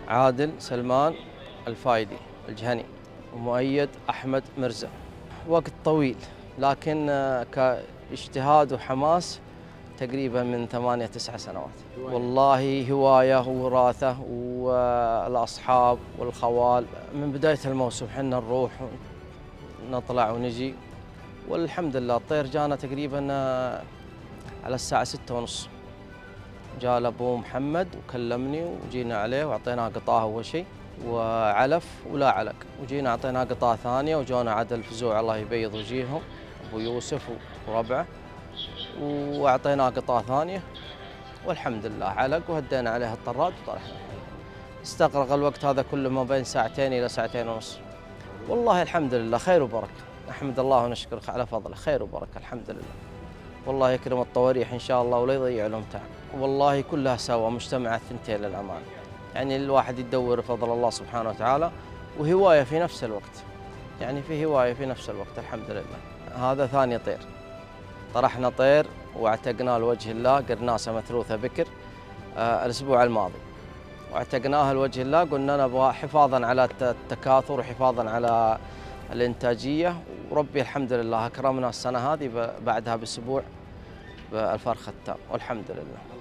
عادل سلمان الفايدي الجهني، ومؤيد أحمد مرزا. وقت طويل، لكن كاجتهاد وحماس تقريبا من 8-9 سنوات. والله هواية ووراثة والأصحاب والخوال. من بداية الموسم حنا نروح نطلع ونجي، والحمد لله الطير جانا تقريبا على الساعة 6:30. جاء أبو محمد وكلمني وجينا عليه وأعطيناه قطاع أول شيء وعلف ولا علق، وجينا أعطيناه قطاع ثانية، وجونا عدل فزوع الله يبيض وجيههم أبو يوسف وربعه، وأعطيناه قطاع ثانية والحمد لله علق، وهدينا عليه الطراد وطرحنا. استغرق الوقت هذا كله ما بين 2 إلى 2.5 ساعة. والله الحمد لله خير وبركة، نحمد الله ونشكره على فضله، خير وبركة الحمد لله. والله يكرم الطواريح إن شاء الله ولا يضيع لهم تعب. والله كلها سوا، مجتمع الثنتين للأمان، يعني الواحد يدور فضل الله سبحانه وتعالى وهواية في نفس الوقت، يعني في هواية في نفس الوقت الحمد لله. هذا ثاني طير، طرحنا طير واعتقناه لوجه الله، قرناسة متروثة بكر الأسبوع الماضي، واعتقناها لوجه الله، قلنا نبغى حفاظاً على التكاثر وحفاظاً على الإنتاجية، وربي الحمد لله أكرمنا السنة هذه بعدها بأسبوع بالفرخ التام والحمد لله.